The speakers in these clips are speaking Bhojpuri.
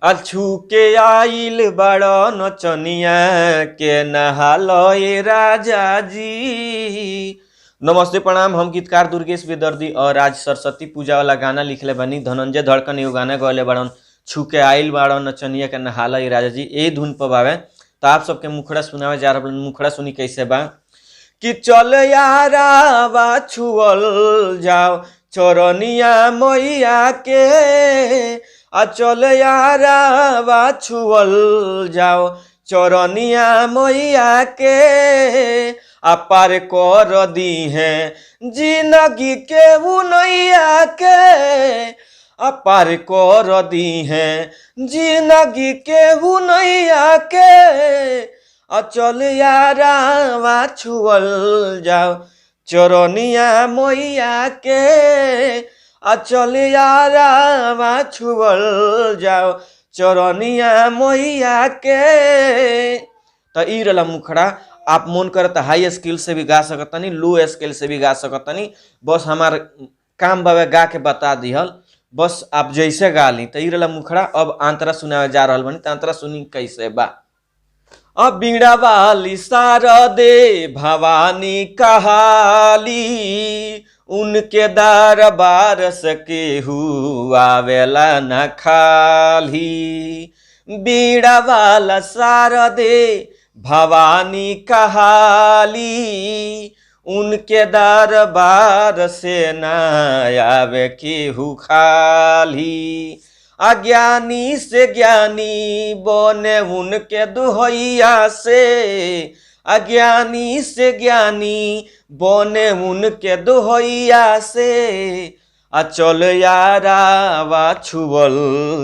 अछू के आइल बड़ो नचनिया के नहालो ए राजा जी। नमस्ते प्रणाम, हम गीतकार दुर्गेश बेदर्दी और आज सरस्वती पूजा वाला गाना लिखले बनी। धनंजय धड़कन एगो गाना गौले बड़न, छू के आइल बड़ो नचनिया के नहालो ए राजा जी। ए धुन पर बावे तो आप सबके मुखड़ा सुनावे जा रहा। मुखड़ा सुनी कैसे बा कि चल यारा बा छुअल जाओ चरनिया मैया के, आ चल यारा बा छुअल जाओ चरनिया मैया के, आ पार कर दी है जिंदगी के उनैया के, आ पार कर दी है जिंदगी के उनैया के, अचल यारा छुअल जाओ चरनिया मैया के, अचल यारा छुअल जाओ चरनिया मैया के। तो ई रला मुखड़ा। आप मन करे तो हाई स्केल से भी गा सकतनी, लो स्केल से भी गा सकतनी। बस हमार काम बाबे गा के बता दिहल, बस आप जैसे गा ली। तो ई रला मुखड़ा। अब अंतरा सुनावे जा रहल बनी, तो अंतरा सुनी कैसे बा। अब बीड़ा वाली शारदे भवानी कहाली, उनके दरबार से केहू आवेला न खाली। बीड़ा वाला शारदे भवानी कहाली, उनके दरबार से न आवे केहू खाली। अज्ञानी से ज्ञानी बने उनके दुहैया से, अज्ञानी से ज्ञानी बने उनके दुहैया से, अचल यारा छुअल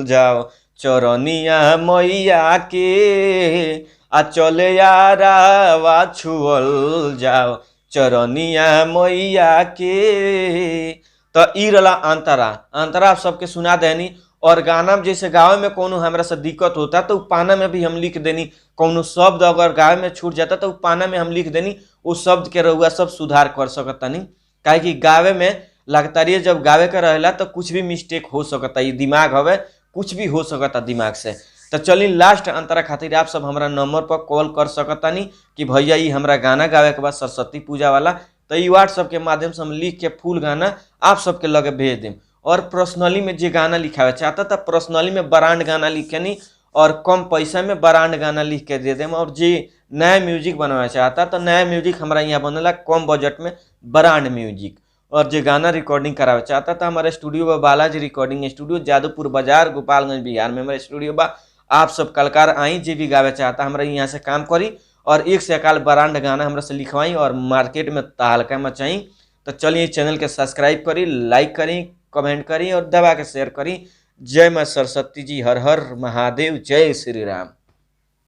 जाओ चरनिया मैया के, अचल यारा छुअल जाओ चरनिया मैया के। तो ई रला अंतरा। अंतरा आप सबके सुना देनी। और गाना में जैसे गावे में कोनो हमरा से दिक्कत होता तो पाना में भी हम लिख देनी। कोनो शब्द अगर गावे में छूट जाता तो पाना में हम लिख देनी, उस शब्द के रउआ सब सुधार कर सकतानी। काहे कि गावे में लगातार जब गावे का रहेला तो कुछ भी मिस्टेक हो सकता, ये दिमाग हवे, कुछ भी हो सकता दिमाग से। तो चली लास्ट अंतरा खातिर आप सब हमरा नंबर पर कॉल कर सकतानी कि भैया ये हमरा गाना गावे के बाद सरस्वती पूजा वाला। तो ये व्हाट्सएप के माध्यम से हम लिख के फुल गाना आप सबके लगे भेज दें। और पर्सनली में जो गाना लिखावे चाहता था, पर्सनली में ब्रांड गाना लिखनी और कम पैसा में ब्रांड गाना लिख के दे दें। और जो नया म्यूजिक बनवाना चाहता तो नया म्यूजिक हमारा यहाँ बनेला कम बजट में, ब्रांड म्यूजिक। और जो गाना रिकॉर्डिंग करावे चाहता था, हमारे स्टूडियो बा बालाजी रिकॉर्डिंग स्टूडियो, जादूपुर बाजार, गोपालगंज बिहार में हमारे स्टूडियो बा। आप सब कलाकार आई, जो भी गावे चाहता हमारे यहाँ से काम करी और एक से एकाल ब्रांड गाना हमरा से लिखवाई और मार्केट में तहलका मचाई। तो चलिए चैनल के सब्सक्राइब करी, लाइक करी, कमेंट करी और दबा के शेयर करी। जय मां सरस्वती जी, हर हर महादेव, जय श्री राम।